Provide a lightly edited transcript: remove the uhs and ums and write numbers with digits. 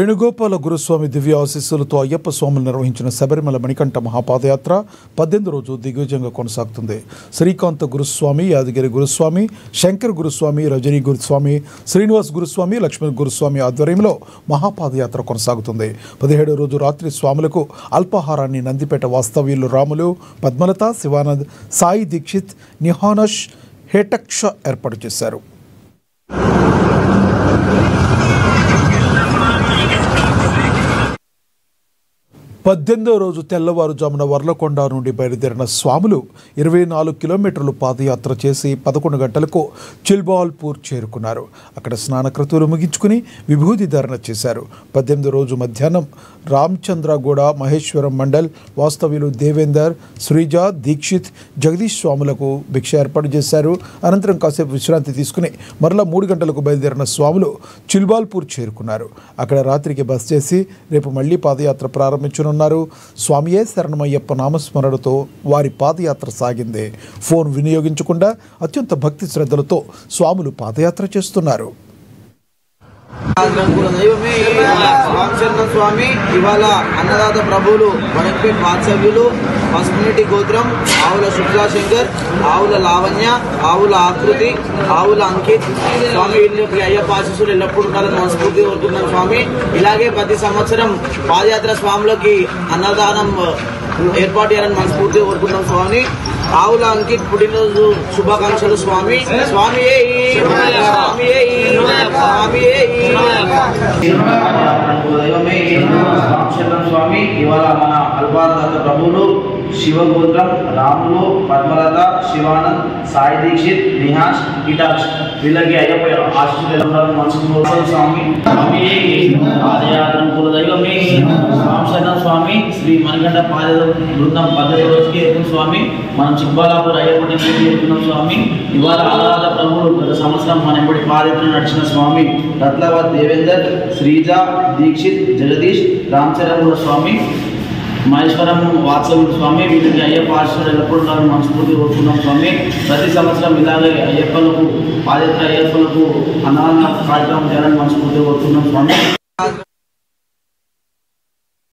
వేణుగోపాల గురుస్వామి దివ్య ఆశీస్సులతో అయ్యప్ప స్వాములు నిర్వహించిన శబరిమల మణికంఠ మహాపాదయాత్ర 18వ రోజు దిగ్విజయంగా కొనసాగుతుంది. శ్రీకాంత గురుస్వామి, యాదగిరి గురుస్వామి, శంకర్ గురుస్వామి, రజనీ గురుస్వామి, శ్రీనివాస్ గురుస్వామి, లక్ష్మణ్ గురుస్వామి ఆధ్వర్యంలో మహాపాదయాత్ర కొనసాగుతుంది. 17వ రోజు రాత్రి స్వాములకు అల్పాహారాన్ని నందిపేట వాస్తవ్యులు రాములు, పద్మలత, శివానంద్, సాయి దీక్షిత్, నిహానష్, హేటక్ష ఏర్పాటు చేశారు. పద్దెనిమిదవ రోజు తెల్లవారుజామున వర్లకొండ నుండి బయలుదేరిన స్వాములు 24 కిలోమీటర్లు పాదయాత్ర చేసి 11 గంటలకు చిల్బాల్పూర్ చేరుకున్నారు. అక్కడ స్నానక్రతువులు ముగించుకుని విభూతి ధారణ చేశారు. 18వ రోజు మధ్యాహ్నం రామచంద్రగూడ, మహేశ్వరం మండల్ వాస్తవ్యులు దేవేందర్, శ్రీజ, దీక్షిత్, జగదీష్ స్వాములకు భిక్ష ఏర్పాటు చేశారు. అనంతరం కాసేపు విశ్రాంతి తీసుకుని మరలా 3 గంటలకు బయలుదేరిన స్వాములు చిల్బాల్పూర్ చేరుకున్నారు. అక్కడ రాత్రికి బస చేసి రేపు మళ్లీ పాదయాత్ర ప్రారంభించనున్నారు. స్వామియే శరణమయ్యప్ప నామస్మరణతో వారి పాదయాత్ర సాగింది. ఫోన్ వినియోగించకుండా అత్యంత భక్తి శ్రద్ధలతో స్వాములు పాదయాత్ర చేస్తున్నారు. స్వామి ఇవాళ అన్నదాత ప్రభువులు వడక్పేట్ వాత్సవ్యులు పసుపునీటి గోత్రం ఆవుల శుక్లాశంకర్, ఆవుల లావణ్య, ఆవుల ఆకృతి, ఆవుల అంకిత్ స్వామి వీళ్ళకి అయ్యప్ప ఆశీస్సులు ఎల్లప్పుడూ ఉండాలని మనస్ఫూర్తి కోరుతున్నాం స్వామి. ఇలాగే ప్రతి సంవత్సరం పాదయాత్ర స్వాములకి అన్నదానం ఏర్పాటు చేయాలని మనస్ఫూర్తిగా కోరుకుంటాం స్వామి. ఆవుల అంకిత్ పుట్టినరోజు శుభాకాంక్షలు స్వామి. స్వామి స్వామి ఇవాళ మన అల్పాదాత ప్రభువులు శివగోత్రం రాములు, పద్మలత, శివానంద్, సాయి దీక్షిత్, నిహాష్, హిటాక్ష్ వీళ్ళకి అయ్యప్ప ఆశీస్సులు మనసు స్వామి. పాదయాత్ర కులదైవమే రామశరణం స్వామి. శ్రీ మణికంఠ పాద బృందం 18వ రోజుకి స్వామి మనం చిక్బాలాపూర్ అయ్యప్పటి చేరుకున్నాం స్వామి. ఇవాళ అన్నదాత ప్రభువులు గత సంవత్సరం మన ఎప్పటి పాదయాత్ర నడిచిన స్వామి రత్నావత్, దేవేందర్, శ్రీజ, దీక్షిత్, జగదీష్, రామచంద్రగూడ స్వామి, మహేశ్వరం వాత్సవ్యులు స్వామి వీళ్ళకి అయ్యప్ప ఆశీస్సులు ఎల్లప్పుడూ మనస్ఫూర్తి కోరుకున్నాం స్వామి. ప్రతి సంవత్సరం ఇలాగే అయ్యప్పలకు పాదయాత్ర అయ్యప్పలకు అన్నదాన కార్యక్రమం చేయాలని మనస్ఫూర్తి కోరుకున్నాం స్వామి.